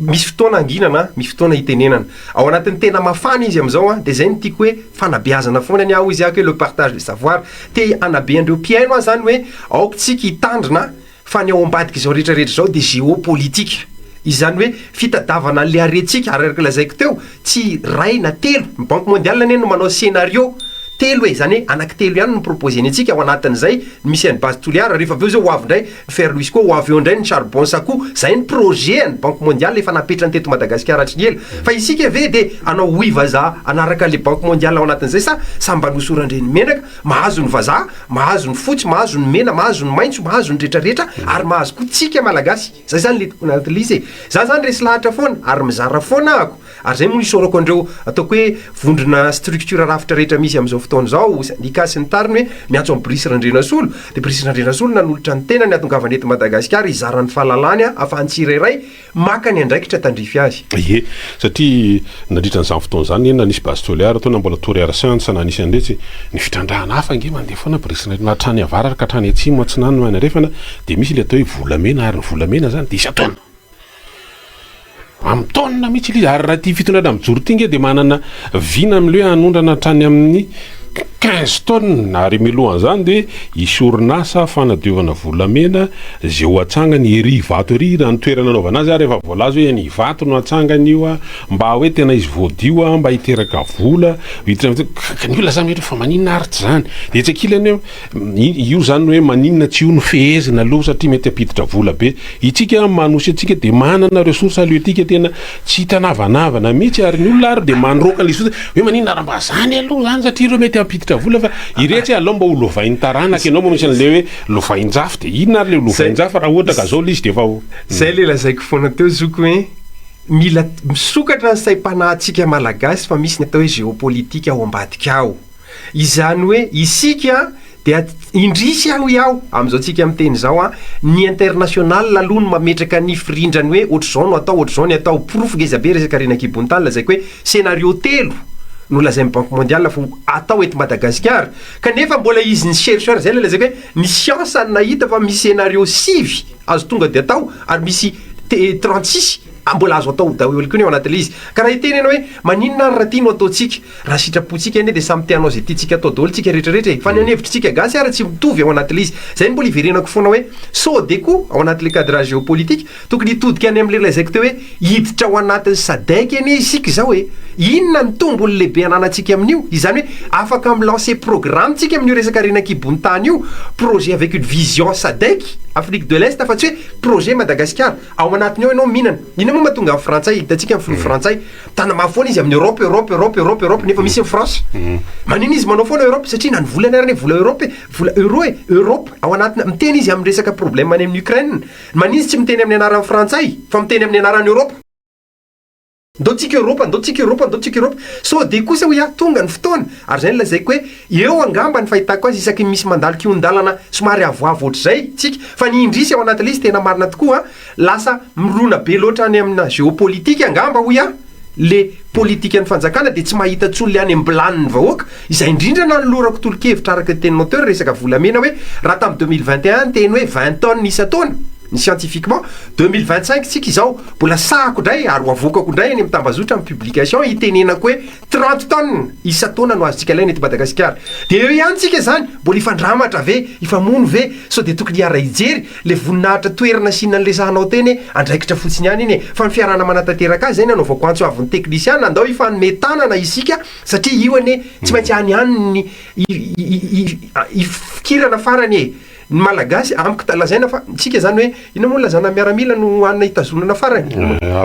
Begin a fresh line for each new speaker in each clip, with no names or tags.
misy fotoana anginana, misy fotoana itenenana. Ao anatin'ny tena mafana izy am'izao a, de zay ny tiako hoe fanabeazana foana ny ao izy ako hoe le partage de savoir. Te anabe andreo mpiaino a zany hoe aoka tsika hitandrina fa ny ao ambadika izao rehetrarehetra zao de géopolitique. Izany hoe fitadavana le areantsika araka lazaiko teo, tsy ray na telo. Ny Banque mondiale anie no manao scénario telo zany hoe anankitelo ihany no proposeny antsika ao anatin'izay misy any base toliara rehefa aveo zao ho avy ndray fer Louis ko ho avy eo ndray ny charbon sako zay ny projet ny Banque mondiale efa napetrany teto Madagasikara hatriny ela fa isika ve de anao hoy vazaha anaraka le Banque mondiale ao anatin'izay sa mba nosorandreny menaka mahazo ny vazaha mahazo ny fotsy mahazo ny mena mahazo ny maitso mahazo ny rehetrarehetra ary mahazo koa tsika malagasy zay zany le anatlise za zany resy lahatra foana ary mizara foana ako ary zay moa isorako andreo ataoko hoe vondrona structure rafitra rehetra misy am'izao fotoana zao nikasy ny tariny hoe miantso amin'ny Brice Randrianasolo de Brice Randrianasolo nanolotra ny tenany atongavany eto Madagasikara izarany fahalalany ahafahan'ny tsirairay maka ny andraikitra tandrify azy.
Ie, satria nandritra n'izany fotoana zany na nisy base toliara tao na mbola tory science na nisy andretsy ny fitandrahana hafa nge mandeha foana Brice Randrianasolo hatrany avaratra ka hatrany atsimo atsinany no anarefana de misy le atao hoe volamena ary ny volamena zany de isataona amin'ny taonina mihitsy izy ary raha ty fitondrana mijoro ty nge de manana vina am'le hoe anondrana hatrany amin'ny 15 tonnes ary milohan'izany de isy orinasa fanadiovana volamena zay ho atsangany ery vato ery raha ny toerana anaovana azy rehefa voalazo hoe ny vato no atsangany io a mba hoe tena izy voadio a mba hiteraka vola ny olona zany fa maninona ary tsy zany de tsy akilany hoe io zany hoe maninona tsy io no fehezina aloha satria mety apiditra vola be itsika manosy atsika de manana ressource aloetika tena tsy hitanavanavana mihitsy ary ny olona ary de manroka le hoe maninona raha mba zany aloha zany satria ireo mety apiditra vola fa ireetsy alao mba ho lovainy taranaka ianao mba misy an'le hoe lovain-jafy de inona ary le lovain-jafy raha ohatra ka zao le izy de efa
zay le lazaiko foana teo zoko hoe mila misokatra ny saim-panahintsika malagasy fa misy ny atao hoe géopolitique ao ambadika ao izany hoe isika de indrisy aho iaho am'izao tsika am'teny zao a ny international aloha no mametraka ny firindrany hoe ohatr'izao no atao ohatr'izao ny atao proof ngeza be resaka rena kibonitany lazaiko hoe scénario telo no lazain'ny Banque mondiale fo atao eto Madagasikara kanefa mbola izy ny chercheur zay le lazaiko hoe ny science nahita fa misy scénario 6 azo tonga de atao ary misy 36 mbola azo atao daholo koa ny ao anatin'le izy ka raha itenena hoe maninona raha ty no ataontsika raha sitrapontsika ane de samy tianao zay tiantsika atao daholo tsika rehetrarehetra fa ny anhevitritsika gasy ary tsy mitovy ao anatin'le izy zay mbola iverenako foana hoe sode koa ao anatin'le cadrage géopolitique tokony hitodika any am'le lazaiko teo hoe hiditra ao anatin'ny SADC ane isika zao hoe inona ny tombony lehibe ananantsika amin'io izany hoe afaka milancer programme tsika amin'io resaka renan-kibonitany io projet avec une vision SADC Afrique de l'Est fa tsy hoe projet Madagascar ao anatiny ao ianao mihinana ina moa mahatonga amin'ny frantsay hitantsika amin'ny filoha frantsay tana mafoana izy amin'ny Europe nefa misy amin'ny France manino izy manao foana Europe satria na ny volana arany vola Europe ao anatiny miteny izy amin'ny resaka problème any amin'ny Ukraine manino izy tsy miteny amin'ny anaran'ny frantsay fa miteny amin'ny anaran'ny Europe ndotsika Europe so de kosa hoe tonga ny fotoana ary zay lazaiko hoe eo angamba ny fahitako azy isaky misy mandalo kiondalana somary avoavo ohatr'izay tsika fa ny indrisy ao anatin'le izy tena marina tokoa lasa mirona be loatra any amina géopolitique angamba hoy le politika ny fanjakana de tsy mahita tsolo le any ambilaniny vahoaka izay indrindra na nolorako tolo-kevitra araka ny teninao teo resaka volamena hoe raha tamin'ny 2021 teny hoe 20 tonnes isa-taona ny scientifiquement 2025 tsika izao mbola sahako ndray ary hoavokako ndray any am'tambazotra amin'ny publication itenenako hoe 30 tonnes isa-taona no azotsika ilaina eto Madagasikara de eo ihany tsika zany mbola ifandramatra ve ifamono ve so de tokony hiara hijery le voninahitra toerana sina n'le sahanao teny andraikitra fotsiny ihany iny fa ny fiarana manatanteraka azy zay nanaovako antso avin'ny teknisiana andao ifanome tanana isika satria io ane tsy maintsy any ihany ifikirana farany ny malagasy amiko lazaina fa tsika zany hoe ina moa lazana miaramila no anna hitazonana farany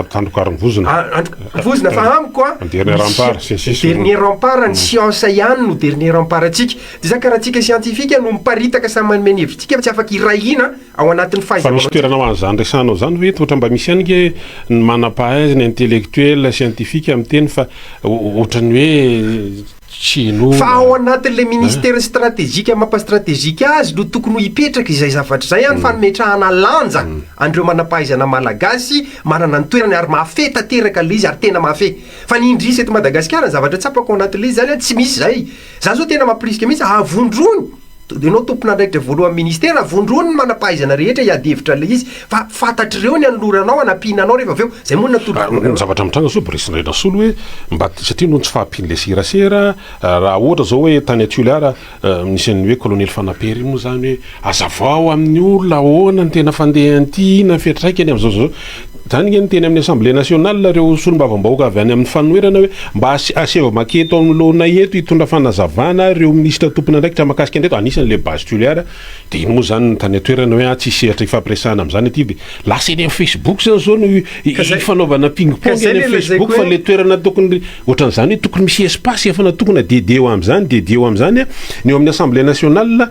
tandrokariny
vozona fa amiko dernier rempart ny science ihany no dernier rempart atsika de za karaha tsika scientifique no miparitaka samy manome ny hevitsika tsy afaka irahina ao anatin'ny
fa misy toerana ho an'izany resanao zany hoe tohatra mba misy ihany ke ny manam-pahaizana intellectuel scientifique amin'ny teny fa ohatrany hoe
fa ao anatin'le ministère stratégique mampastratégique azy no tokony ho hipetraka izay zavatra zay any fanometrahana lanja andreo manam-pahaizana malagasy manana ny toerany ary mahafe tanteraka le izy ary tena mahafe fa ny indrisy eto Madagasikara ny zavatra tsapako ao anatin'le izy zany tsy misy zay za zao tena mampirisika mihitsy avondrony anao tompona ndraikitra voalohan'ny ministera vondrony manampahaizana rehetra iadevitra le izy fa fantatr'ireo ny anoloranao anampinanao rehefa aveo zay moa
ny zavatra mitranga zao borisinarena solo hoe mba satria noho tsy fahampiny le serasera raha ohatra zao hoe tany atioliara nisan'ny hoe colonel fanapery moa zany hoe azavao amin'ny olona ahoana ny tena fandehanty ina fiatraikany am'zao zany ny teny amin'ny assemblée nationale reo solombavam-bahoaka avy any amin'ny fanoerana hoe mba aseva maketo amin'ny lohana eto hitondra fanazavana reo ministra tompona ndraikitra makasika andreto anisan'le base tuliara de iny moa zany tany atoerana hoe tsy sehatra ifampiresahana am'izany aty de lasa eny amin'ny Facebook zany zao no fanaovana ping-pong eny amin'ny Facebook fa le toerana tokony ohatran'izany hoe tokony misy espace efa tokony dedeo am'izany ny eo amin'ny assemblée nationale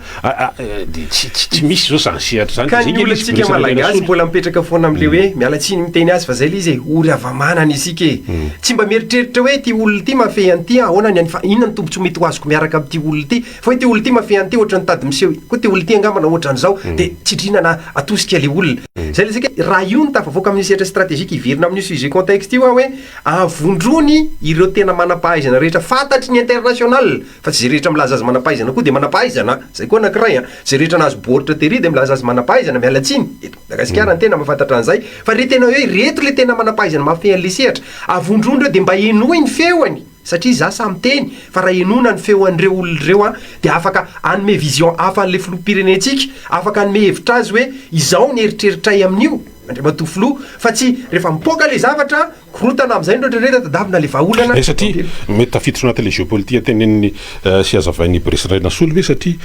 de tsy misy zao sansehatra zany
zay olontsika malagasy mbola mipetraka foana am'le hoe mialatsiny miteny azy fa zay le izy ory avamanana isika tsy mba mieritreritra hoe ty olona ty mafehy an'ty ahoana inona ny tombontsoa mety ho azoko miaraka amin'ty olona ty fa hoe ty olona ty mafehy an'ty ohatrany tady miseho koa ty olona ty angambana ohatran'izao de tsitrinana atosika le olona zay le sika raha io ny tafavoaka amin'ny sehatra stratégique iverina amin'ny sujet contexte io hoe avondrony ireo tena manampahaizana rehetra fantatry ny international fa tsy zay rehetra milaza azy manampahaizana koa de manampahaizana zay koa anankiray zay rehetra nazy boaritra tery de milaza azy manampahaizana mialatsiny Madagasikara ny tena mahafantatra an'izay fa re tena hoe reto le tena manampahaizana mafehy an'le sehatra avondrony reo de mba enoy ny feoany satria za samy teny fa raha enona ny feo an'ireo olona ireo de afaka anome vision hafa an'le filoham-pirenentsika afaka anome hevitra azy hoe izao ny eritreritray amin'io andriamatofilo fa tsy rehefa mipoaka le zavatra korotana am'izay ndraotrarera tadavina le vahaolana
satria mety tafiditra anaty le géopolitique tenen'ny sy azavain'ny borisinarena solo ve satria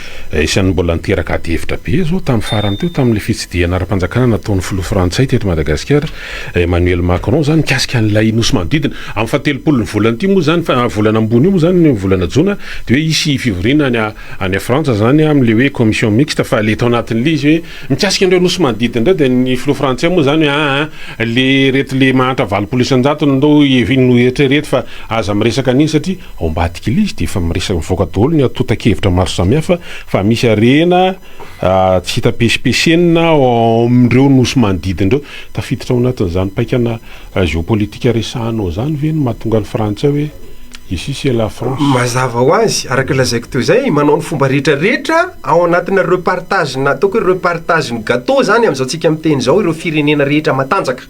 isan'ny mbola niteraka ady hevitra be zao tamin'ny farany teo tamin'le fitsidihana ara-panjakana nataon'ny filoha frantsay teto Madagasikara Emmanuel Macron zany mikasika an'ilay nosy manodidina amin'ny fatelopolo ny volana ity moa zany fa volana ambony io moa zany volana jona de hoe isy fivoriana any Frantsa zany am'le hoe commission mixte fa le tao anatin'le izy hoe mikasika andreo nosy manodidina ndray de ny filoha frantsay moa zany hoe le reto le mahantra valopolo isan-jato ndao no eritrereto fa aza miresaka an'iny satria ao ambadika le izy de efa miresaka mivoaka daholo ny atota-kevitra maro samihafa fa misy arena tsy hita pesipesienina am'ireo nosy manodidin'ireo tafiditra ao anatin'izany paikana géopolitique resahanao zany ve no mahatonga ny frantsay hoe ici c'est la France
mazava ho azy araka lazaiko teo zay manao ny fomba rehetrarehetra ao anatina repartage na ataoko hoe repartage ny gâteau zany am'izao tsika miteny zao ireo firenena rehetra matanjaka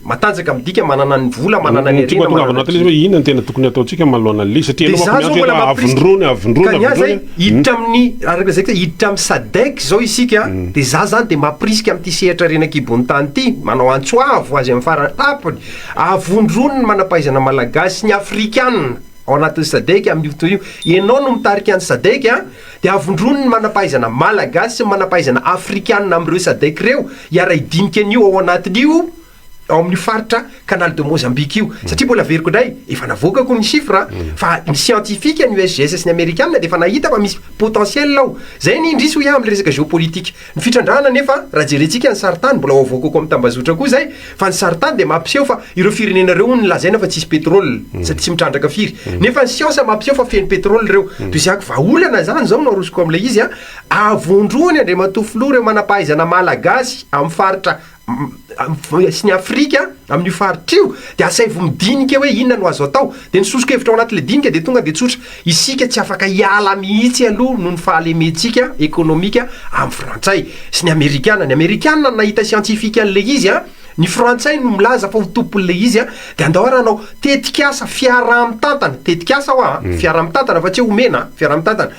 matanjaka midika manana ny vola manana ny arena
manana hoe inona ny tena tokony ataontsika manoloana an'le satria avondrony
hiditra amin'ny araka lazaiko hoe hiditra amin'ny SADC zao isika de za zany de maprisika amin'ity sehatra renakibony tany ity manao antsoavo azy amin'ny farany tapony avondrony ny manampahaizana malagasy ny afrikanina ao anatin'ny SADC amin'ny fotoana io ianao no mitarika an'ny SADC de avondrony ny manampahaizana malagasy sy manampahaizana afrikanina amin'ireo SADC reo iara idinika an'io ao anatin'io ao amin'ny faritra canal de Mozambique io satria mbola veriko indray efa navoakako ny chiffre fa ny scientifique ny USGS sy ny américaine de efa nahita fa misy potentiel ao zay ny indrisy hoe amin'ny resaka géopolitique ny fitrandrahana nefa raha jerentsika ny saritany mbola avoakako amin'ny tambazotra koa zay fa ny saritany de mampiseho fa ireo firenena reo ny lazaina fa tsisy pétrole satria tsy mitrandraka firy nefa ny science mampiseho fa feno pétrole reo de ziako vahaolana zany zao no arosoko am'le izy avondrony andriamatofilo reo manampahaizana malagasy amin'ny faritra sy ny Afrika amin'ny faritra io de asay vomidinika hoe inona no azo atao de nisosoka hevitra ao anaty le dinika de tonga de tsotra isika tsy afaka hiala mihitsy aloha noho ny fahalementsika ekonomika amin'ny frantsay sy ny amerikanina nahita scientifique an'le izy ny frantsay no milaza fa ho tompon'le izy de andao ranao tetikasa fiaraha-mitantana tetikasa fiaraha-mitantana fa tsy homena fiaraha-mitantana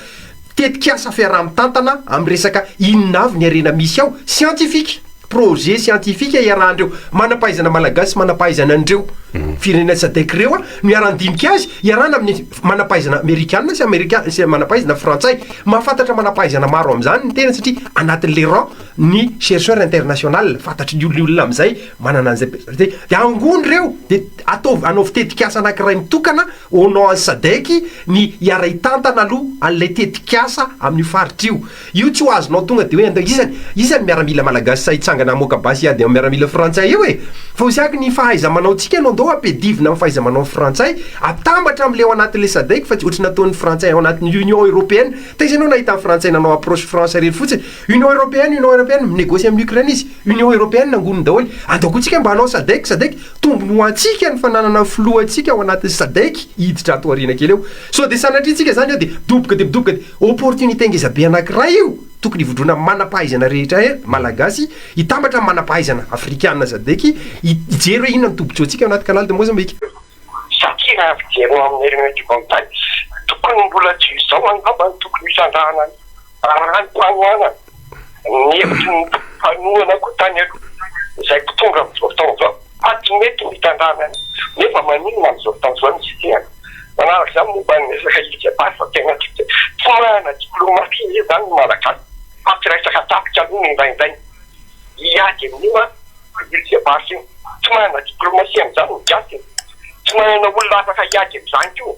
tetikasa fiaraha-mitantana amin'ny resaka inona avy ny arena misy ao scientifique projet scientifique iarahandreo manampahaizana malagasy manampahaizana andreo firenena SADC reo miarandinika azy iarana amin'ny manampahaizana amerikanina sy manampahaizana frantsay mahafantatra manampahaizana maro am'izany ny tena satria anatin'le rang ny chercheur international fantatry ny olona am'izay manana an'izay personnalité de angony reo de anao fitetikasa anankiray mitokana au nom ny SADC ny iara hitantana aloha an'lay tetikasa amin'ny faritra io tsy ho azonao tonga de hoe isany miaramila malagasy mitsangana moka basy ady miaramila frantsay io e fa ho siaky ny fahaiza manaotsika anao ndao ampidivina amin'ny fahaiza manao frantsay atambatra am'le ao anatin'le sadek fa tsy ohatry nataon'ny frantsay ao anatin'ny union européenne taizy anao nahita amin'ny frantsay nanao approche français rery fotsiny union européenne minégocie amin'ny ukraine izy union européenne nangonony daholy andaokotsika mba hanao sadek tombony ho antsika ny fananana filohantsika ao anatin'ny sadek hiditra ato arina kely eo so de sanatritsika zany eo de bidoboka de opportunité ngezabe anankiray io tokony vodrona manampahaizana rehetra malagasy hitambatra manampahaizana afrikana zadeky ijery hoe inona mitobotro antsika ao anaty canal de Mozambique
satria raha fijereo amin'ny erimetivontany tokony mbola tsy izao angamba tokony isandrahana ranoanoana ny hevitry ny mpanoana koa tany aloha izay mpitondra amin'izao fotoana zao aty mety mitandrana nefa maninona amin'izao fotoana zao misy tena manaraka zany momba ny resaka hitsy-basy fa tena tsy mahana diplomatie zany ny malagasy fampiraisaka tapika aloha indraindray iady amin'io hitsy-basy io tsy mahana diplomatie amin'izany ny gasy tsy mahana olona afaka iady amin'izany ko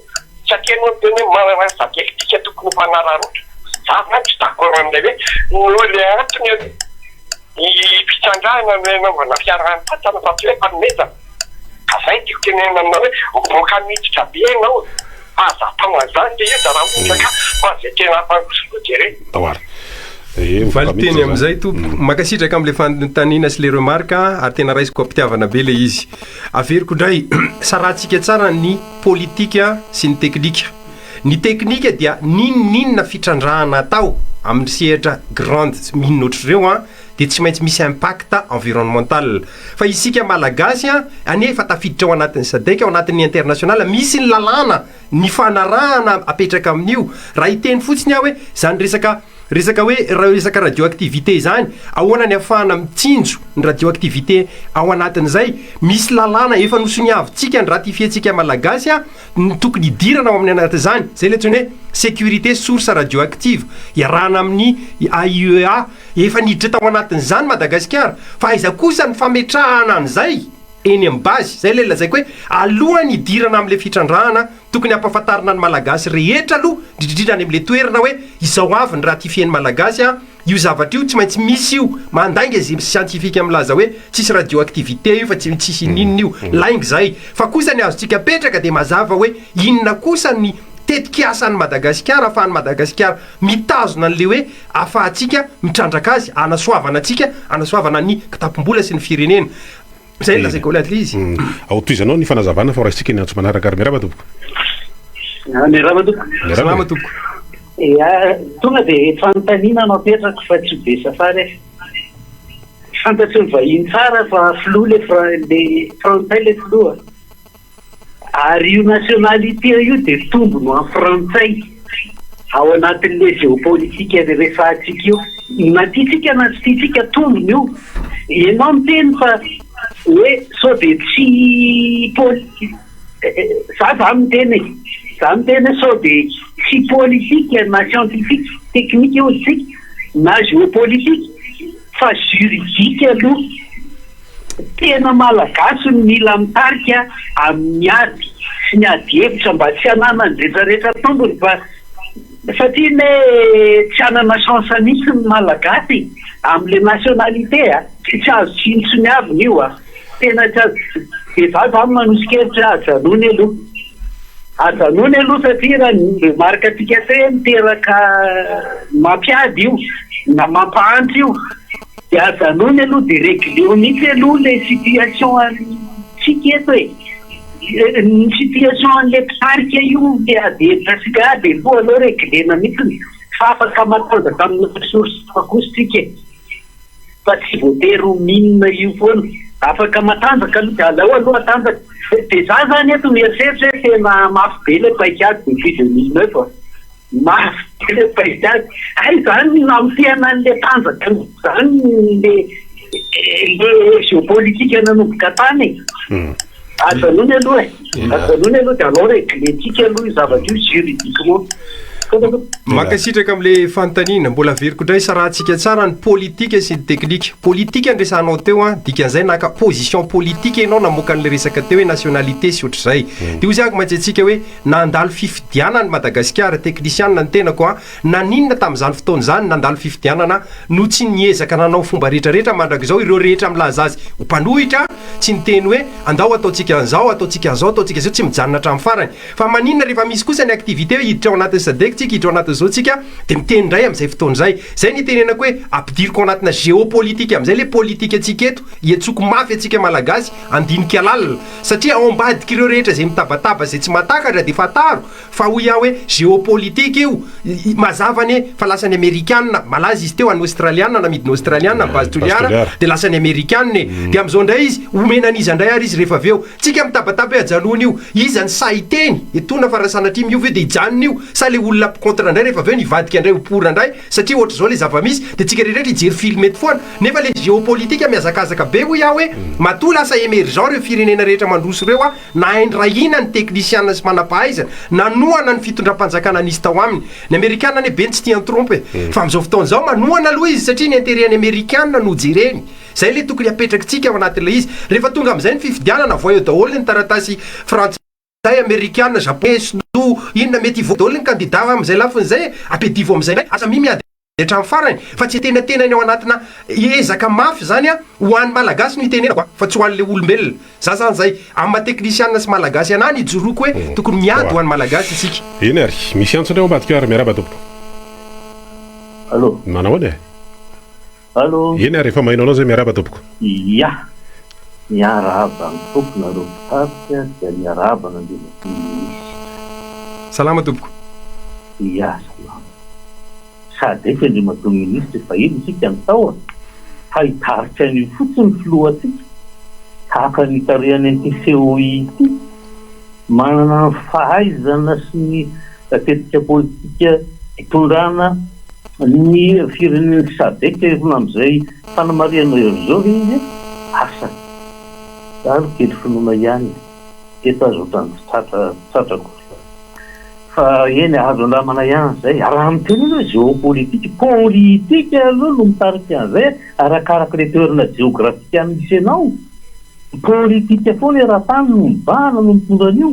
satria anao tena manana sadeky tika tokony mpanararotra za zany tsy d'accord amin'ilay hoe nole antony ny fitsandrahana nanaovana fiarahany fatana fa tsy hoe mpanomezana ka zay tiako tenena aminao hoe voaka miditra be ianao azatao an'izany le io da raha ohatra ka fa zay tena fanosolo jere
valiteny am'izay tompo makasitraka am'le fantanina sy le remarque ary tena raisiko ampitiavana be le izy averiko indray sarantsika tsara ny politika sy ny teknika dia ninona fitrandrahana atao amin'ny sehatra grande minina ohatr'ireo de tsy maintsy misy impact environnemental fa isika malagasy anefa tafiditra ao anatin'ny sadek ao anatin'ny international misy ny lalàna ny fanarahana apetraka amin'io raha hiteny fotsiny aho hoe zany resaka hoe resaka radioactivité zany ahoana ny afahana mitsinjo ny radioactivité ao anatin'izay misy lalàna efa nosoniavintsika ny ratifientsika malagasy tokony hidirana ao amin'ny anatin'izany zay le tsony hoe sécurité source radioactive iarahana amin'ny AIEA efa niditra tao anatin'izany Madagasikara fa aiza kosa ny fametrahana an'izay eny amin'ny base zay le lazaiko hoe alohany hidirana amin'le fitrandrahana tokony ampahafantarina ny malagasy rehetra aloha indrindrindra any amin'le toerana hoe izao avy ny ratifien'ny malagasy io zavatra io tsy maintsy misy io mandainga izy scientifique milaza hoe tsisy radioactivité io fa tsisy ninona io laingy zay fa kosa ny azontsika petraka de mazava hoe inona kosa ny tetikiasan'ny Madagasikara afahan'ny Madagasikara mitazona an'le hoe afahantsika mitrandraka azy anasoavana ny kitapom-bola sy ny firenena zay lazaiko le atli izy
aotoizanao ny fanazavana fa raisitsika ny antso manaraka ary mirava tompoko
mirava tompoko tonga de fantanina napetraka fa tsy be safary fantatry ny vahiny tsara fa filoha le frantsay le filoha ary io nationalité io de tombony en frantsay ao anatin'le géopolitique rehefahatsika io natitsika na tsy titsika tombony io ianao miteny fa hoe sao de tsy za miteny sao de tsy politique na scientifique technique io tsika na géopolitique fa juridique aloha tena malagasy mila mitarika amin'ny ady sy ny ady hevitra mba tsy hanana ny rehetrarehetra tombony fa satria ne tsy hanana chance misy ny malagasy amin'le nationalité tsy azo tsintsony aviny io tena tsy azo de za manosikevitra ajanony aloha satria raha ny marika atsika say miteraka mampiady io na mampahantsy io de ajanony aloha de régleo mihitsy aloha le situation antsika eto ny situation an'le mpitarika io de adevitra sika de loha aloha réglena mihitsy fa afaka matanjaka amin'ny source fakositsika fa tsy voatery minina io foana afaka matanjaka aloha de alao aloha atanjaka de za zany eto mieritreritra hoe tena mafy be le paikady depuis 2009 mafy be le paikady ay zany nampiana an'le tanjaka zany le géopolitique nanomboka tany ajanony aloha de alao régletsika aloha i zavatra io juridiquement
makasitraka am'le fantanina mbola veriko indray sarahantsika tsara ny politika sy ny teknika politika andresanao teo a dikan'izay naka position politika ianao namoaka n'le resaka teo hoe nationalité sy ohatr'izay de ozy aky maintsy antsika hoe nandalo fifidianana ny madagasikara teknisianina ny tenako a naninona tamin'izany fotoana zany nandalo fifidianana no tsy niezaka nanao fomba rehetrarehetra mandrak'izao ireo rehetra milaza azy ho mpanohitra tsy niteny hoe andao ataontsika an'izao ataontsika an'izao ataontsika zao tsy mijanona hatramin'ny farany fa maninona rehefa misy kosa ny activité hoe hiditra ao anatin'ny sadek tsika hiditra ao anatin'izao tsika de miteny ndray am'izay fotoana zay zay nitenenako hoe ampidiriko ao anatina géopolitika am'izay le politika atsika eto iatsoko mafy atsika malagasy andinika lalina satria ao ambadiky ireo rehetra zay mitabataba zay tsy matakatra de fataro fa ho ia hoe géopolitika io mazavany fa lasany amerikanina malaza izy teo any australiana namidiny australiana bastoliara de lasany amerikanina de am'izao ndray izy omenan'izy andray ary izy rehefa aveo tsika mitabataba hoe ajanony io izy any saiteny etona farasanatry miovy de ijanony io sa le olona contre ndray rehefa aveo nivadika andray opora ndray satria ohatra zao le zava-misy de tsika rehetra ijery film eto foana nefa le géopolitika miazakazaka be ho ia hoe mato lasa émergent reo firenena rehetra mandroso reo a na endrahina ny teknisiana sy manampahaizana nanoana ny fitondram-panjakana nisy tao aminy ny amerikana ne beny tsy tia trompe fa am'izao fotoana zao manoana aloha izy satria ny intérêt-ny amerikana no jereny zay le tokony apetraky tsika ao anatin'le izy rehefa tonga am'izay ny fifidianana voa eo daholo ny taratasy frantsay amerikana japonais no inona mety ivo ny candidat am'izay lafin'izay apedivo am'izay ndray asa miady hatramin'ny farany fa tsy tenatenany ao anatina ezaka mafy zany a ho an'ny malagasy no itenenako fa tsy ho an'le olombelona za zany zay amin'ny teknisianina sy malagasy anany ijoroako hoe tokony miady ho an'ny malagasy isika
eny ary misy antsondray ambadika ary miaraba tompoko
allo
manao ane
allo
eny ary efa mahinao anao zay miaraba tompoko
ia miaraba ny tompona reo mitatika dia miaraba nandeha
salama tompoko
ia salama sady efa ndre mato ministra fa eny isika ny tao fa hitarika ny fotsiny filohatsika tahaka ny tarehany anty-COI ity manana ny fahaizana sy ny tetika politika hitondrana ny fireneny sadek am'izay fanamariana zao izy asa ary kely finoana ihany eto azo otrany tratrako fa eny azo andramana ihany zay raha miteny hoe géopolitika aloha no mitarika an'izay arakaraky le toerana géografika misy anao politika foana raha-tany no mibana no mitondran'io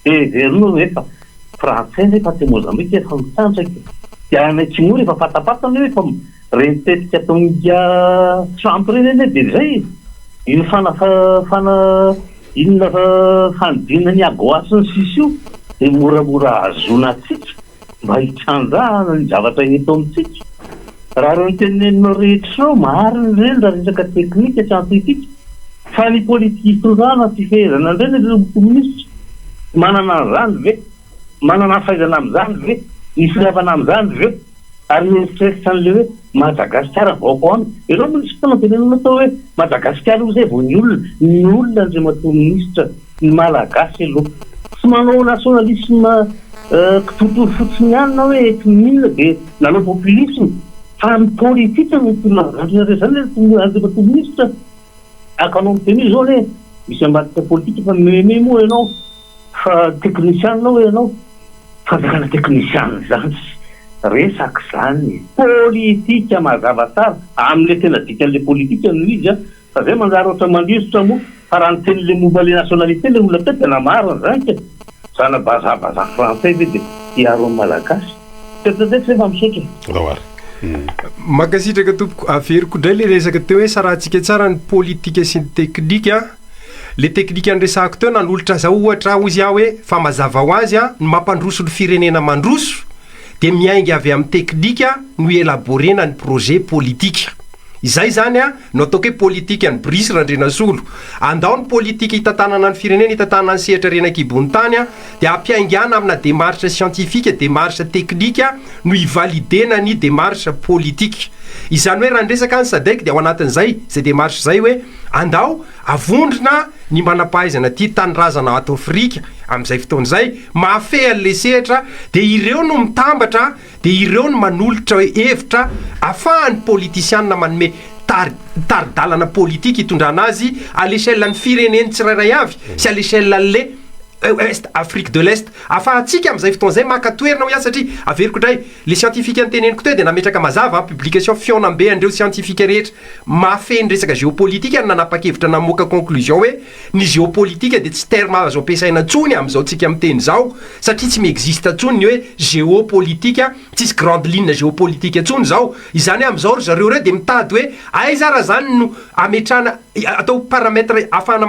de verino efa frantsay nefa te mozambique efa mitsandraka de any atsimoa rehefa fatapatany hoe efa renitetika atomika Trump reny eny de zay iny inona fanidinany agoasiny sisy io de moramora azona atsika mba hitrandrahana ny zavatra eto amitsika raha reo nitenenina rehetra reo mariny reny raha resaka teknika scientifique fa ny politika hitondrana ty fehezana ndreny reo koministra manana an'izany ve manana fahaizana am'izany ve nisy ravana am'izany ve ary mieritreritra an'le hoe madagasikara vaoko any ireo misy fanatenenana atao hoe madagasikara io zay vo ny olona ndre mato ministra ny malagasy aloha sy manao nationalisme tontolo fotsiny ihany na hoe minina de nanao populisme fa ny politika no tonazandrina zany andremato ministra akanao miteny zao le misy ambadika politika fa meme moa ianao fa teknisianina hoe ianao fa zakana teknisianina zany resaky zany politika mazava tsara am'le tena dikan'le politika no izy a fa zay manjary ohatra mandrisotra moa fa raha nitenyle momba le nationalité le olona te tena marina zany ke sana bazabaza français ve de iaro malagasy tetadety rehefa misotra
raoary
makasitraka tompoko averiko indray le resaka teo hoe sarahantsika tsara ny politika sy ny teknika le teknika andresahako teo nanolotra zao ohatra ozy aho hoe fa mazava ho azy a ny mampandroso ny firenena mandroso de miaingy avy amin'ny teknika no elaborena ny projet politika izay zany a no ataoko hoe politika ny brisy randrenasolo andao ny politika hitantanana ny firenena hitantanana ny sehatra renakibony tany a de ampiaingana amina démarche scientifique démarche teknika no ivalidena ny démarche politika izany hoe raha ndresaka any sadek de ao anatin'izay zay démarche zay hoe andao avondrina ny manampahaizana ty tanyrazana ato Afrika am'izay fotoana zay mahafeha an'le sehatra de ireo no mitambatra de ireo no manolotra hoe hevitra afahan'ny politisianina manome taridalana politika hitondrana azy à l'échelle ny fireneny tsirairay avy sy à l'échelle an'le Afrique de l'Est afahantsika amin'izay fotoan'izay makatoerina ho iany satria averiko indray le scientifique nyteneniko teo dia nametraka mazava publication fionambe andreo scientifique rehetra mafeny resaka géopolitique any nanapa-kevitra namoaka conclusion hoe ny géopolitique dia tsy terme azo ampiasaina ntsony amin'izao tsika miteny zao satria tsy miexiste ntsony ny hoe géopolitique tsisy grande ligne géopolitique ntsony zao izany hoe amin'izao ry zareo reo dia mitady hoe aiza raha zany no ametrana atao paramètre afahana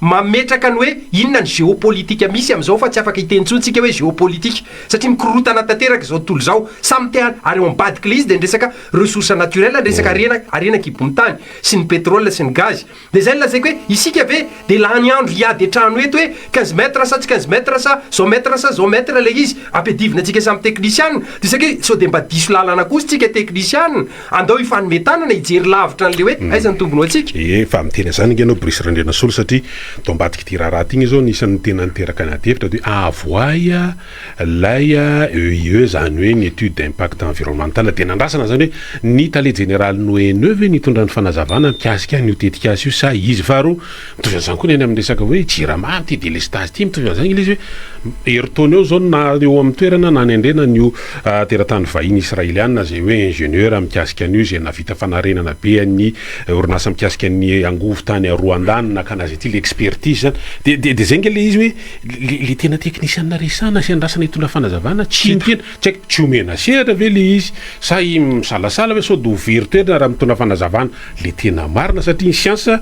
mametraka ny hoe inona ny géopolitique misy amin'izao fa tsy afaka hitentsontsika hoe géopolitique satria mikorotana tanteraka izao tontolo zao samy te ary eo ambadiky le izy dia ndresaka ressource naturelle ndresaka arenakibony tany sy ny pétrole sy ny gaz dia zay lazaiko hoe isika ave dia lany andro hiady antrano eto hoe 15 mètre sa tsy 15 mètre sa zao mètre sa zao mètre le izy ampiadivina antsika samy technician dia sake sao dia mba diso lalana kosa tsika technician andao ifanometanana hijery lavitra n'le hoe aiza ny tombony atsika
fa miteny zany inganao Brice Randrena Solo satria to ambadiky ty raharaha ty igny zao nisan'ny tena niteraka anaty hevitra de avoya laya EIE zany hoe ny étude d'impact environnemental de nandrasana zany hoe ny tale général Noe nitondra ny fanazavana mikasika ny tetika azy io sa izy faro mitovy zany koa neny amin'ny resaka hoe jirama ty délestage ty mitovy zany izy hoe eritaony eo zao na eo amin'ny toerana na ny andrena nyo teratany vahiny israéliana zay hoe ingénieur mikasika an'io zay navita fanarenana be ny orinasa mikasika ny angovo tany a Rwanda nakanazy ty l'expertise de zay ngele izy hoe le tena technicien resana sy andrasana hitondra fanazavana tsy mpena tsy tsy omena sehatra ve le izy sa misalasala hoe sao do very toerana raha mitondra fanazavana le tena marina satria ny science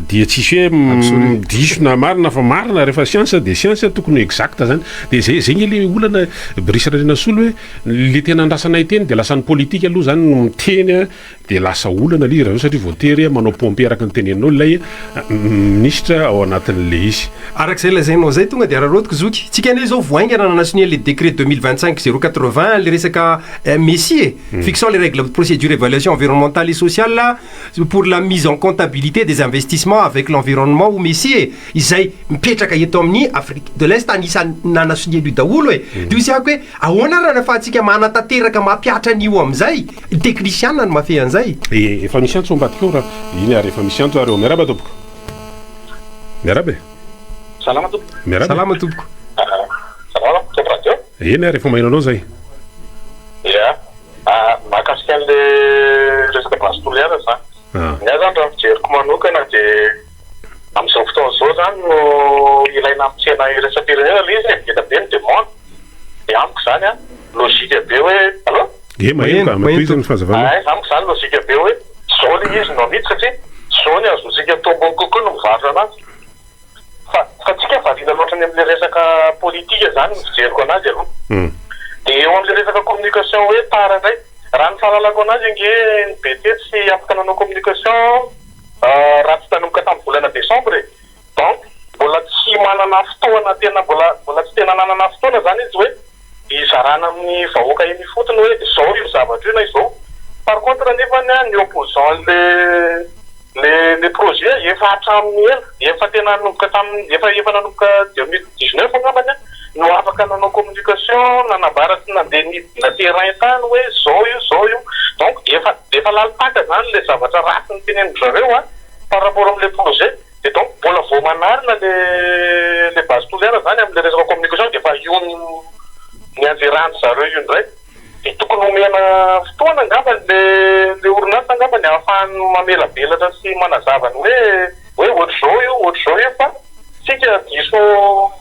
dia tsisy hoe diso na marina fa marina rehefa science de science tokony exact zany de zay ngele olana Brice Randrena Solo hoe le tena andrasana iteny de lasany politique aloha zany no miteny de lasa olana le raha satria voatery manao pompe araka ny tenenao lay ministre ao anatin'le izy
arak'izay lazainao zay tonga de raharotiko zoky tsika ane zao voaingana nanasony le décret 2025-080 le resaka Messie fixant les règles de procédure évaluation environnementale et sociale là pour la mise en comptabilité des investissements avec l'environnement ou Messie izay mipetraka eto amin'ny Afrique de l'Est anisany nanasony io daholo hoe de izy ako hoe ahoana raha nafahantsika manatanteraka mampiatra an'io amin'izay technicien no mafehy an'izay
efa misy antso ambadika ao raha iny ary efa misy antso ary miaraba tompoko miarabe
salama tompoko
salama tompoko
salama tompoko radio
eny ary efa mahinanao zay
ia mahakasika an'le resaka base toliara zany nya zany raha fijeriko manokana de amin'izao fotoana zao zany no ilaina amitsena iresa-pirenena le izy vita be ny demande de amiko zany a logike be hoe alo
maheno mampizany fahazavana
amiko zany logike be hoe zao le izy no amity satria zao ny azonsika tombony kokoa no mivarotra anazy fa tsika variana loatra ny am'le resaka politika zany ny fijeriko anazy aloha de eo am'le resaka communication hoe tara indray raha ny fahalalako anazy nge ny BT tsy afaka nanao communication raha tsy tanomboka tamin'ny volana décembre donc mbola tsy manana fotoana tena mbola tsy tena nanana fotoana zany izy hoe izarana amin'ny vahoaka iny fotony hoe zao io zavatra io na izao par contre nefany ny opposant le projet efa hatramin'ny ela efa tena nanomboka tamin'ny efa nanomboka 2019 angambany no afaka nanao communication nanambaratsy nandeha na terrain tany hoe zao io donc efa lalipaka zany le zavatra ratsy ny tenenindry zareo par rapport am'le projet de donc mbola vao manarina le base toliara zany am'le resaka communication de efa io ny anjerany zareo io ndray de tokony omena fotoana angamba le orinasa angamba ny ahafahany mamelabelatra sy manazavany hoe ohatr'izao io fa sika diso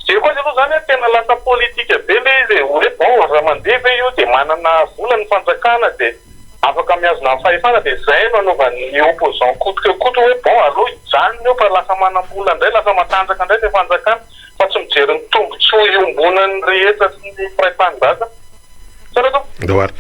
zay koa aloha zany tena lasa politika be le izy hoe bon raha mandeha ve io de manana vola ny fanjakana de afaka miazona amin'ny fahefana de zay no anaovan'ny opposant kotokekoto hoe bon aloha izany io fa lasa manam-bola indray lasa matanjaka indray le fanjakana fa tsy mijery ny tombotsoa iombonany rehetra sy ny firaim-panjaka
doar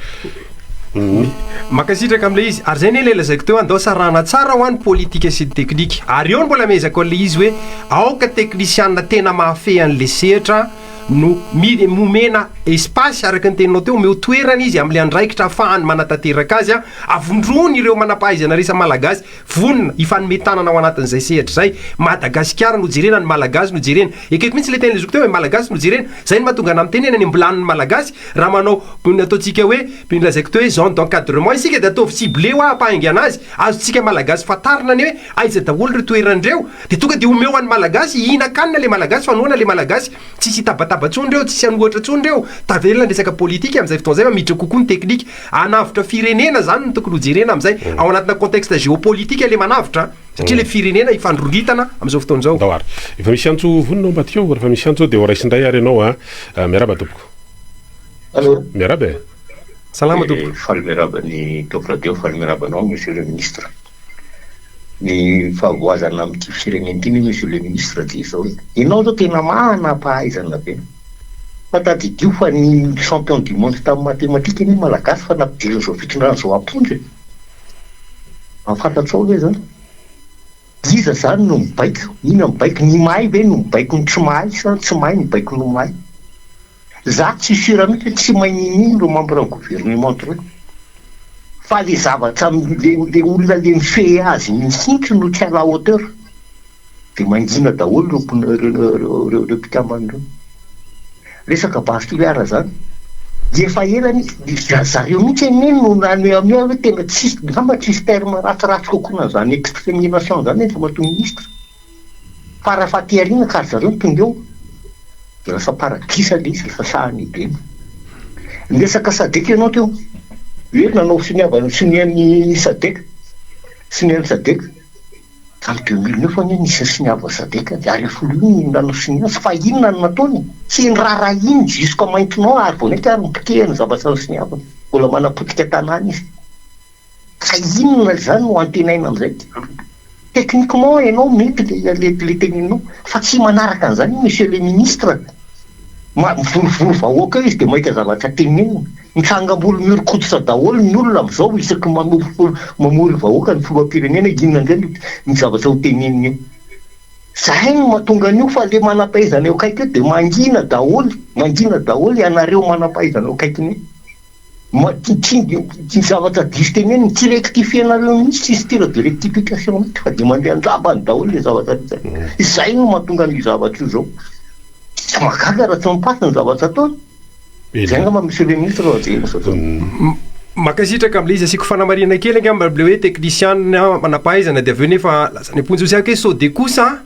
makasitraka am'le izy ary zay ne le lazaiko teo andao sarana tsara ho any politika sy teknika ary eo no mbola mezako an'le izy hoe aoka technicianna tena mahafehy an'le sehatra no momena espace araka ny teninao teo omeo toerana izy am'le andraikitra ahafahany manatanteraka azy a avondrony ireo manampahaizana resa malagasy vonona ifanometanana ao anatin'izay sehatra zay Madagasikara no jerena ny malagasy no jerena ekeko mihitsy le teny lezoko teo hoe malagasy no jerena zay ny mahatonga na miteny eny any ambilaniny malagasy raha manao ataontsika hoe lazaiko teo hoe zone d'encadrement isika de ataovy ciblé ho apahaingy anazy azotsika malagasy fatarina ny hoe aiza daholo ry toerandreo de tonga de omeo an'ny malagasy ihinakanina le malagasy fanoana le malagasy tsisy tabatabatsondreo tsisy anohatra tsondreo tavelona ny resaka politika am'izay fotoana zay fa miditra kokoa ny teknika anavitra firenena zany no tokony ho jerena am'izay ao anatina contexte géopolitique le manavitra satria le firenena ifandroritana am'izao fotoana zao
dawary efa misy antso voninao mbatikeo refa misy antso de ho raisindray ary ianao a miaraba tompoko
allo
miaraba
salama tompoko
faly miaraba ny top radio faly miarabanao monsieur le ministre ny fahavoazana am'ty firenena ty monsieur le ministre ty zao ianao zao tena manam-pahaizana be fa tadidio fa ny champion du monde tamin'ny mathématique ny malagasy fa nampidiriny zao fitondrana zao ampondry afantatsao hoe zany iza zany no mibaiko ina mibaiko ny may ve no mibaiko ny tsy mahay sa tsy mahay mibaiko no mahay za tsy sura mihitsy tsy mahay ninino ro membre gouvernement reo fa le zavatra le olona le mifehy azy mihitsy no tsy ala hauteur de mangina daholo reo mpikambany resaka bastuliara zany de efa elany zareo mihitsy neny no nany amia hoe tena tsisy ngamba tsisy terme ratsiratsy kokoa zany extermination zany efa mato ministre fa raha fa tiarina kary zareo tonga eo de lasa paradisa le izy lasa sahany be resaka sadeka ianao teo hoe nanao siniany sadeka siniany sadeka tamy 2009 ane nisy siniava sadeka de ary folony nanao siniazy fa inona no nataony tsy nyrara iny jusqu'à maintenant ary vo neky ary mipikehany zavatra siniava mbola manapotika tanàna izy ka inona zany no antenaina am'izay techniquement ianao mety le teninao fa tsy manaraka an'izany monsieur le ministre mivorovoro vahoaka izy de mahita zavatra tenenina mitsangam-bolo miorokototra daholo ny olona am'izao isaky mamory vahoaka ny filoam-pirenena inona ndray ny zavatra ho tenenina io zay no mahatonga an'io fa le manam-pahaizana eo akaiky eo de mangina daholo ianareo manam-pahaizana eo akaikiny tsy zavatra diso teneniny tsy rectifienareo mihitsy tsisy tira de rectification mihitsy fa de mandeha anjabany daholo le zavatra zay no mahatonga ny zavatra io zao tsy mahagaga raha tsy mampasy ny zavatra ataony zay ngamba monsieur le ministre
makasitraka am'le izy asiko fanamarina kely angamba le hoe technicien manampahaizana de aveo nefa lazany amponjy siaka hoe sao de kosa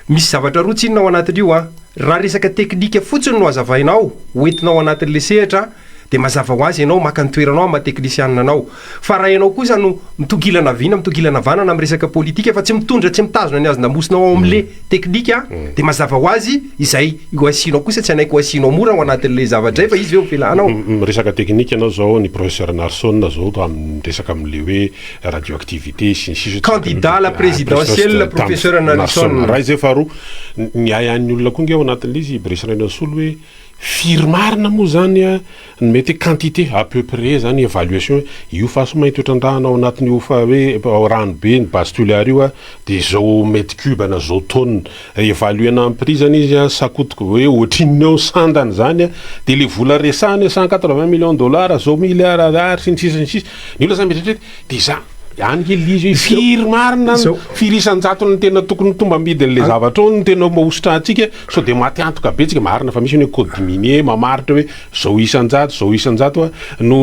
misy zavatra roa tsinona ao anatin'io a raha resaka teknika fotsiny no azavainao hoentinao anatin'le sehatra de mazava ho azy ianao maka ny toeranao ama technicianina anao fa raha ianao kosa no mitokilana vina mitokilana vanana am resaka politika fa tsy mitondra tsy mitazona ny azy namosinao ao am'le teknika de mazava ho azy izay io asinao kosa tsy anaiky ho asinao mora ao anatin'le zavadray fa izy eo filanao
resaka teknika anao zao ny professeur Narson zao resaka am'le hoe radioactivité sy
candidat la présidentielle professeur Narson
raha izay faharoa ny ayan'ny olona koa nge ao anatin'le izy bresiraina solo hoe firy marina moa zany a ny mety quantité à peu près zany évaluation io faso mahay toetran-drahana ao anatin'io fa hoe ranobe ny bastuliary io a de zao mètre cube na zao tonne évaluena en prix zany izy a sakotiko hoe ohatrin'ny ao sandany zany a de le vola resahany 180 millions de dollars zao milliard ary sy ny sisa ny sisa ny olona zany mieritrerety de za any izy hoe firy marina firisan-jato ny tena tokony tomba ambidin'le zavatra ao ny tena mahositra atsika so de maty antoka be tsika marina fa misy hoe code minier mamaritra hoe zao isan-jato no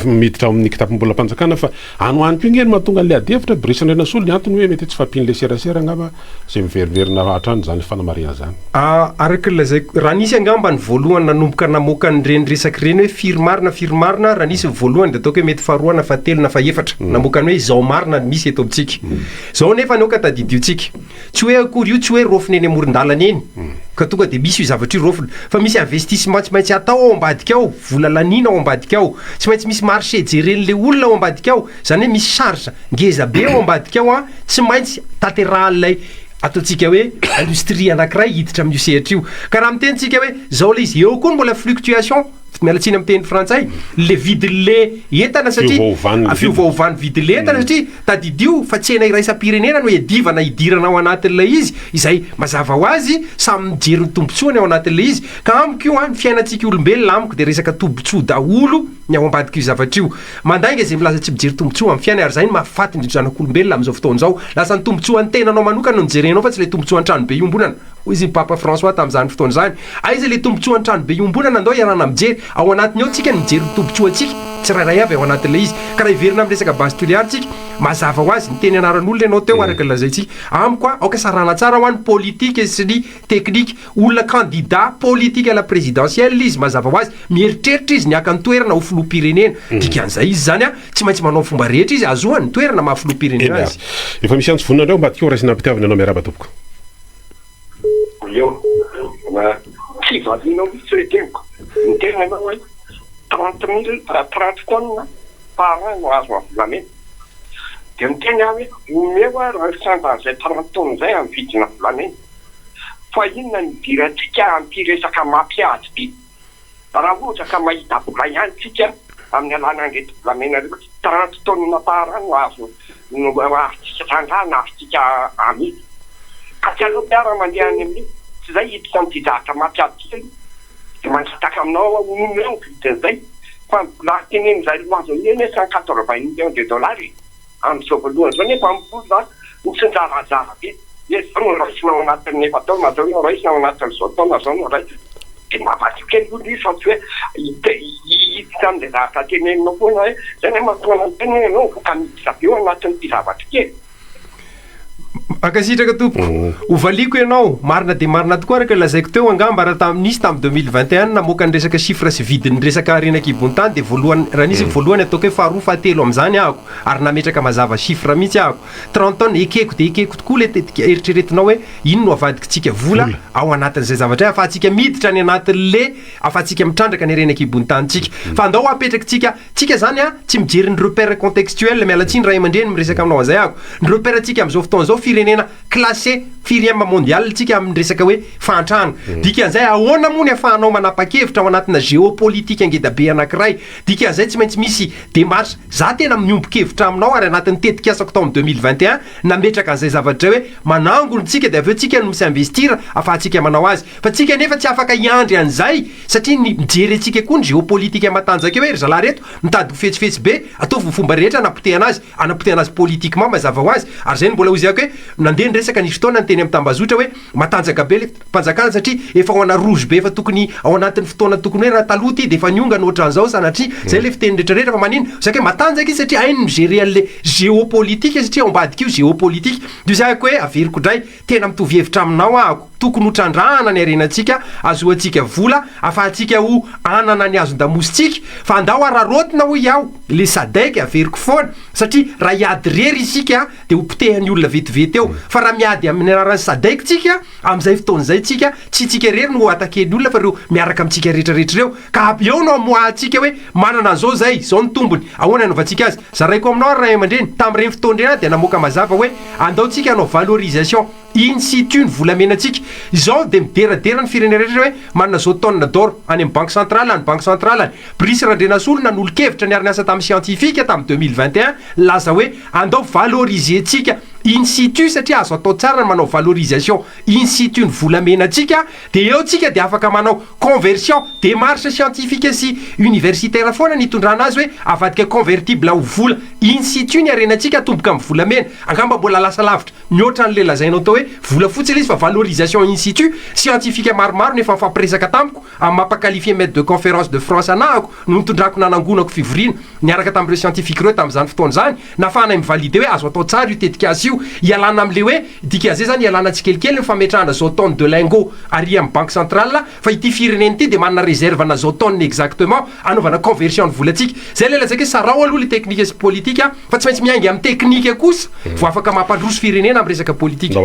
miditra amin'ny kitapom-bola mpanjakana fa anoaniko io ngeny mahatonga an'le adevitra brisandraina solo ny antony hoe mety tsy fampin'le serasera ngamba zay miveriverina hatrany zany fanamarina zany
araky lazay raha nisy angamba ny voalohany nanomboka namoaka nyreny resaky reny hoe firy marina raha nisy voalohany de ataoko hoe mety faharoa na fahatelo na faefatra namoaka ny hoe zao marina misy eto amintsika zao nefa neoka tadidiotsika tsy hoe akory io tsy hoe rofiny eny amoron-dalana eny ka tonga de misy io zavatra io rofiny fa misy investissement tsy maintsy atao ao ambadika ao vola lanina ao ambadika ao tsy maintsy misy marché jeren'le olona ao ambadika ao zany hoe misy charge ngeza be ao ambadika ao a tsy maintsy taterahalay ataontsika hoe industrie anankiray hiditra amin'io sehatra io ka raha mitentsika hoe zao le izy eo koa mbola fluctuation mialatsiny amin'ny teny frantsay le vidyle entana satria fiovaovan'ny vidyle entana satria tadidio fa tsena iraisam-pirenena no edivana idirana ao anatin'ilay izy izay mazava ho azy samy mijery ny tombotsoany ao anatin'ilay izy ka amiko io ny fiainantsika olombelona amiko de resaka tombotsoa daholo ny ao ambadika io zavatra io mandainga zay milaza tsy mijery tombotsoa amin'ny fiaina ary zay ny mahafaty ny zanak'olombelona amin'izao fotoana zao lasa ny tombotsoa ny tenanao manokana no nijerenao fa tsy le tombotsoa ny trano be iombonana hoy izy papa François tamin'izany fotoana zany aiza le tombotsoa ny trano be iombonana andao iarana mijery ao anatiny ao tsika mijery ny tombotsoa antsika tsy raharay avy ao anatin'ilay izy ka raha iverina amin'ny resaka base tuliary tsika mazava ho azy ny teny anaran'olona ianao teo araka lazaitsika amiko aoka sarana tsara ho an'ny politique sy ny teknika olona candidat politique à la présidentielle izy mazava ho azy mieritreritra izy niaka ny toerana ho filoham-pirenena dikan'izay izy zany a tsy maintsy manao fomba rehetra izy azoany toerana maha filoham-pirenena azy
efa misy antsy voninandreo mbatika raisina ampitiavana anao miaraba tompoko
eo tsy valinao mihitsy hoe teniko ny tena ianao hoe 30 taonina par an no azo volamena dia miteny aho hoe meo a raha sandan'izay 30 taona zay amin'ny vidina volamena fa inona ny dirantsika ampiresaka mampiady be raha ohatra ka mahita vola ihany tsika amin'ny alanan'reto volamena reo 30 taonina par an no azo no avytsika sandrana avytsika amidy ka tsy aleo piara mandeha any amin'ny tsy zay hitiko amin'ity zahatra mampiady tsika de mansitaka aminao onomeo vidin'izay fa laha tenen'izay loazo eny 180 millions de dollars amin'izao voalohany zao nefa ampola mitsinjarazara be zao no raisinao anatin'ny efa taona zao no raisinao anatin'izao taona zao no ray de mahafatsy kely olo io fa tsy hoe hiditra amin'le zavatra teneninao foana hoe zay ne matoana ny tenenanao voka miditra be eo anatin'ity zavatra kely
akasitraka tompoko ovaliko ianao marina de marina tokoa araka lazaiko teo angamba raha nisy tamin'ny 2021 namoaka ny resaka chiffre sy vidiny resaka renak'ibony-tany de voalohany raha nisy voalohany ataoko hoe faharoa fahatelo amin'izany ahako ary nametraka mazava chiffre mihitsy ahako 30 taona ekeko de ekeko tokoa le tetika eritreretinao hoe ino no avadikitsika vola ao anatin'izay zavatra afahantsika miditra ny anatin'le afahantsika mitrandraka ny renak'ibony-tanytsika fa andao apetraka tsika zany a tsy mijery ny repère contextuel mialatsiny ray aman-dreny miresaka aminao azay ahako ny repère tsika amin'izao fotoana zao firenena classé firième mondial tsika amin'ny resaka hoe fantrano dikan'izay ahoana moa ny afahanao manapa-kevitra ao anatina géopolitique angeda be anankiray dikan'izay tsy maintsy misy démarche za tena miombo-kevitra aminao ary anatin'ny tetikasako tao amin'ny 2021 nametraka an'izay zavatra hoe manangony tsika de aveo tsika no misy investir afahantsika manao azy fa tsika nefa tsy afaka hiandry an'izay satria ny mijery antsika koa ny géopolitique matanjaka hoe ry zalahy reto mitady ho fetsifetsy be ataovy fomba rehetra anapotehana azy politiquement mazava ho azy ary zay ny mbola ozy ako hoe nandeha ny resaka nisy fotoana ny teny amin'ny tambazotra hoe matanjaka be le mpanjakana satria efa ao ana rouge be efa tokony ao anatin'ny fotoana tokony hoe raha taloha ty de efa niongana ohatran'izao sanatria zay le fiteny rehetrarehetra fa manino zaka hoe matanjaka izy satria ainy migérer an'le géopolitique satria ao ambadika io géopolitique de zako hoe averiko indray tena mitovy hevitra aminao ahako tokony hotrandrahana ny arenantsika azoantsika vola afahantsika ho anana ny azon-damositsika fa andao ararotina ho iaho le sadaiky averiko foana satria raha hiady rery isika de ho potehan'ny olona vetivety eo fa raha miady amin'ny anaran'ny sadaiky tsika amin'izay fotoan'izay tsika tsy tsika rery no ataken'ny olona fa reo miaraka amintsika rehetrarehetra reo ka eo no amoahantsika hoe manana an'izao zay zao ny tombony ahoana anaovantsika azy zaraiko aminao ray aman-dreny tamin'ireny fotoandrena de namoaka mazava hoe andao tsika hanao valorisation in situ ny volamenatsika izao de mideradera ny firenena rehetra hoe manana zao tonne d'or any amin'ny banque centrale any banque centrale any Brice Randrenasolona nolo-kevitra ny ariniasa tamin'ny scientifique tamin'ny 2021 laza hoe andao valoriser tsika in situ satria azo atao tsara ny manao valorisation in situ ny volamenatsika de eo tsika de afaka manao conversion démarche scientifique sy universitaire foana nitondrana azy hoe avadika convertible ho vola in situ ny arenatsika atomboka amin'ny volamena angamba mbola lasa lavitra mihoatra n'le lazainao tao hoe vola fotsy izy fa valorisation in situ scientifique maromaro nefa mifampiresaka tamiko amin'ny mampakalifié maître de conférence de France anahako no nitondrako nanangonako fivoriana niaraka tamin'ireo scientifique reo tamin'izany fotoana zany nafana mivalide hoe azo atao tsara io tetikasy io ialana am'le hoe dikazay zany ialana tsikelikely ny fametrahana zao tonne de lingot ary amin'ny banque centrale fa ity fireneny ity de manana réserve na zao tonne exactement anaovana conversion ny volatsika zay le lazaka hoe sarao aloha le technique sy politique fa tsy maintsy miaingy amin'ny technique kosa vo afaka mampandroso firenena amin'ny resaka politique